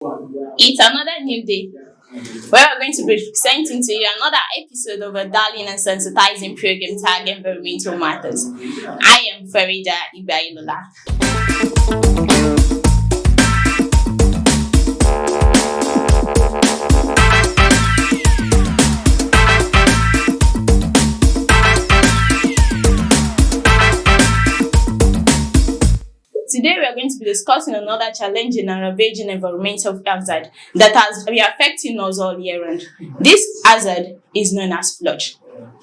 It's another new day where we're going to be presenting to you another episode of a darling and sensitizing program tagged environmental matters. I am Faridah Igbayilola. Today we are going to be discussing another challenging and ravaging environmental hazard that has been affecting us all year round. This hazard is known as sludge.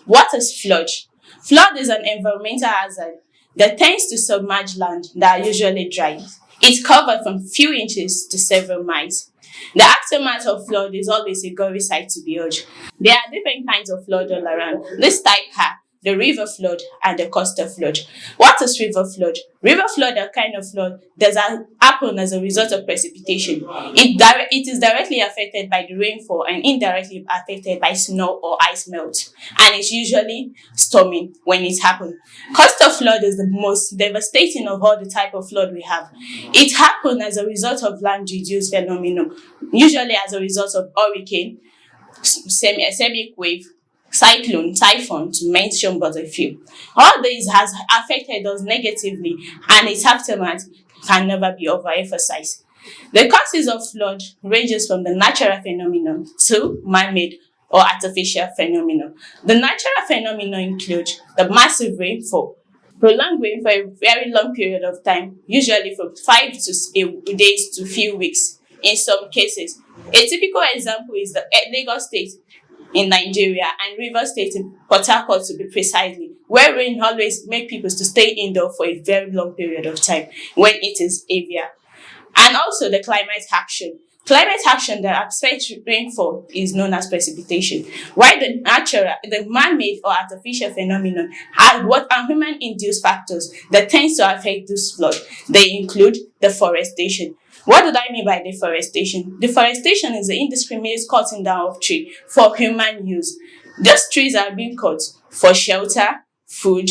What is sludge? Flood is an environmental hazard that tends to submerge land that are usually dry. It's covered from few inches to several miles. The aftermath of flood is always a gory sight to behold. There are different kinds of flood all around. This type are the river flood and the coastal flood. What is river flood? River flood are kind of flood that happen as a result of precipitation. It is directly affected by the rainfall and indirectly affected by snow or ice melt. And it's usually storming when it happens. Coastal flood is the most devastating of all the type of flood we have. It happens as a result of land-reduced phenomenon, usually as a result of hurricane, seismic wave, cyclone, typhoon, to mention but a few. All this has affected us negatively, and its aftermath can never be overemphasized. The causes of flood ranges from the natural phenomenon to man-made or artificial phenomenon. The natural phenomenon include the massive rainfall, prolonged rain for a very long period of time, usually from 5 days to few weeks in some cases. A typical example is the Lagos State in Nigeria and Rivers State in Port Harcourt, to be precisely, where rain always make people to stay indoor for a very long period of time when it is heavier. And also the climate action. Climate action that affects rainfall is known as precipitation, while the man-made or artificial phenomenon are what are human-induced factors that tends to affect this flood. They include deforestation. What do I mean by deforestation? Deforestation is the indiscriminate cutting down of trees for human use. These trees are being cut for shelter, food,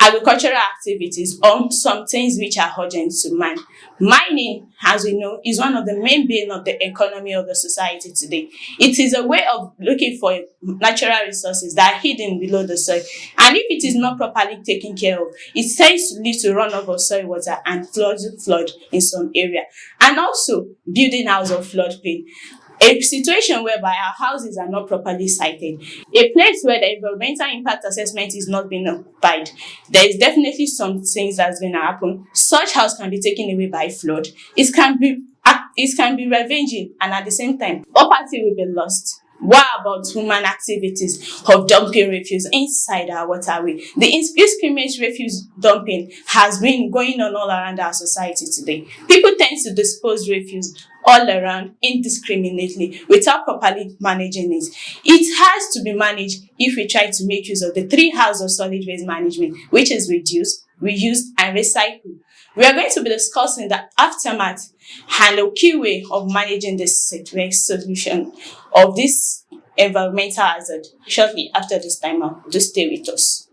agricultural activities, or some things which are urgent to man. Mining, as we know, is one of the main bane of the economy of the society today. It is a way of looking for natural resources that are hidden below the soil. And if it is not properly taken care of, it tends to lead to runoff of soil water and flood in some area. And also building house of floodplain. A situation whereby our houses are not properly sited, a place where the environmental impact assessment is not being applied. There is definitely some things that's going to happen. Such house can be taken away by flood. It can be ravaging, and at the same time, property will be lost. What about human activities of dumping refuse inside our waterway? The indiscriminate refuse dumping has been going on all around our society today. People tend to dispose refuse all around indiscriminately without properly managing it. It has to be managed if we try to make use of the 3 R's of solid waste management, which is reduce, reuse, and recycle. We are going to be discussing the aftermath and the key way of managing this solution of this environmental hazard shortly after this time out. Do stay with us.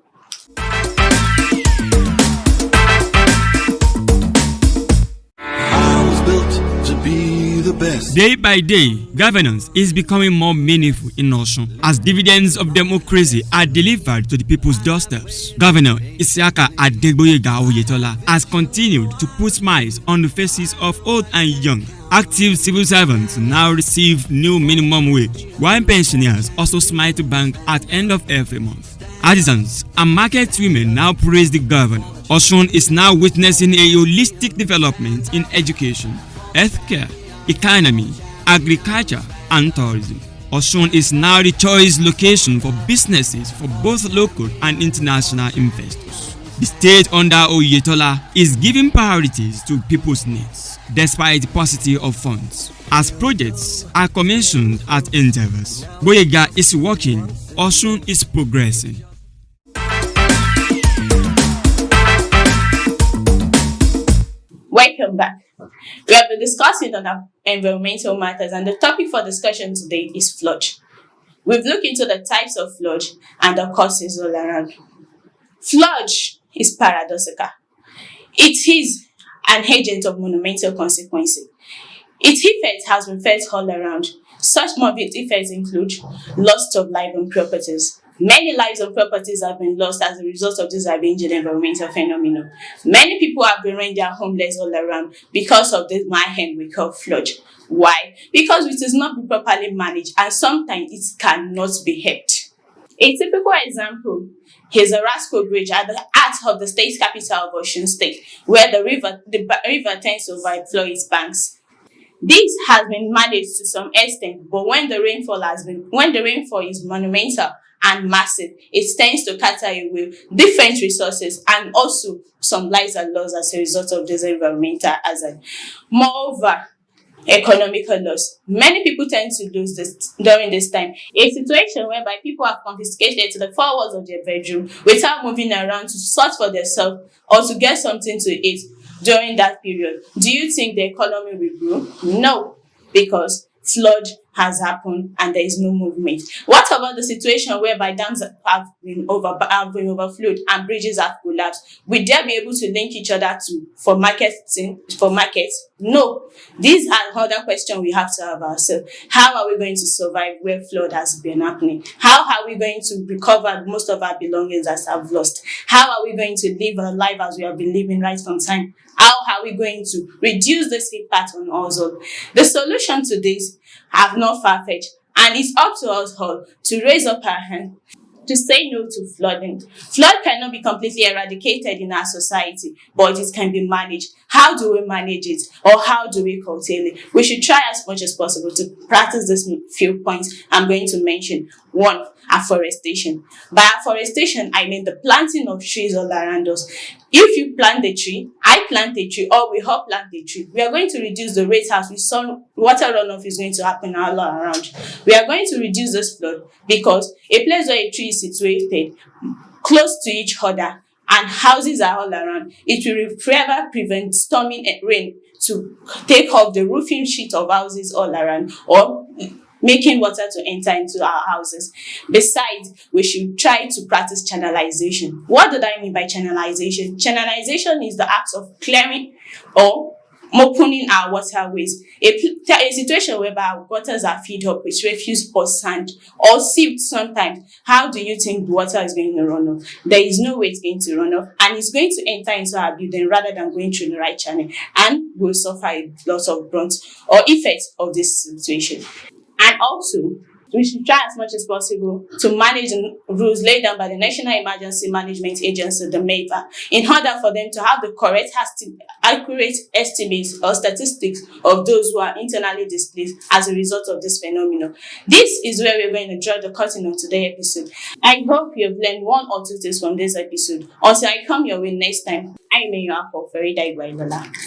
I was built to be the best. Day by day, governance is becoming more meaningful in Osun as dividends of democracy are delivered to the people's doorsteps. Governor Isiaka Adegboyega Oyetola has continued to put smiles on the faces of old and young. Active civil servants now receive new minimum wage, while pensioners also smile to bank at end of every month. Artisans and market women now praise the governor. Osun is now witnessing a holistic development in education, healthcare, economy, agriculture, and tourism. Osun is now the choice location for businesses for both local and international investors. The state under Oyetola is giving priorities to people's needs, despite the paucity of funds, as projects are commissioned at intervals. Boyega is working, Osun is progressing. Welcome back. We have been discussing on our environmental matters, and the topic for discussion today is flood. We've looked into the types of flood and the causes all around. Flood is paradoxical. It is an agent of monumental consequences. Its effect has been felt all around. Such morbid effects include loss of life and properties. Many lives and properties have been lost as a result of this avenging environmental phenomenon. Many people have been rendered homeless all around because of this mayhem we call flood. Why? Because it is not be properly managed and sometimes it cannot be helped. A typical example is the Rasco Bridge at the heart of the state capital of Osun State, where the river tends to overflow its banks. This has been managed to some extent, but when the rainfall is monumental and massive, it tends to cater away different resources and also some lives are lost as a result of this environmental hazard. Moreover, economical loss. Many people tend to lose this during this time. A situation whereby people are confiscated to the four walls of their bedroom without moving around to sort for themselves or to get something to eat during that period. Do you think the economy will grow? No, because flood has happened and there is no movement. What about the situation whereby dams have been overflowed and bridges have collapsed? Will they be able to link each other for markets? No. These are other questions we have to have ourselves. How are we going to survive where flood has been happening? How are we going to recover most of our belongings that have lost? How are we going to live our life as we have been living right from time? How are we going to reduce this impact on us all? The solution to this are not far-fetched, and it's up to us all to raise up our hand to say no to flooding. Flood cannot be completely eradicated in our society, but it can be managed. How do we manage it, or how do we curtail it? We should try as much as possible to practice these few points I'm going to mention. 1. Afforestation. By afforestation, I mean the planting of trees all around us. If you plant a tree, I plant a tree, or we all plant a tree, we are going to reduce the rate as we saw water runoff is going to happen all around. We are going to reduce this flood because a place where a tree is situated close to each other and houses are all around, it will forever prevent storming rain to take off the roofing sheet of houses all around or making water to enter into our houses. Besides, we should try to practice channelization. What do I mean by channelization? Channelization is the act of clearing or opening our waterways. A situation whereby our waters are filled up with refuse or sand or silt sometimes. How do you think the water is going to run off? There is no way it's going to run off, and it's going to enter into our building rather than going through the right channel, and we'll suffer a lot of brunt or effects of this situation. And also, we should try as much as possible to manage the rules laid down by the National Emergency Management Agency, the MEVA, in order for them to have the correct, accurate estimates or statistics of those who are internally displaced as a result of this phenomenon. This is where we're going to draw the curtain on today's episode. I hope you have learned one or two things from this episode. Until I come your way next time, I am your uncle, Faridah Igbayilola.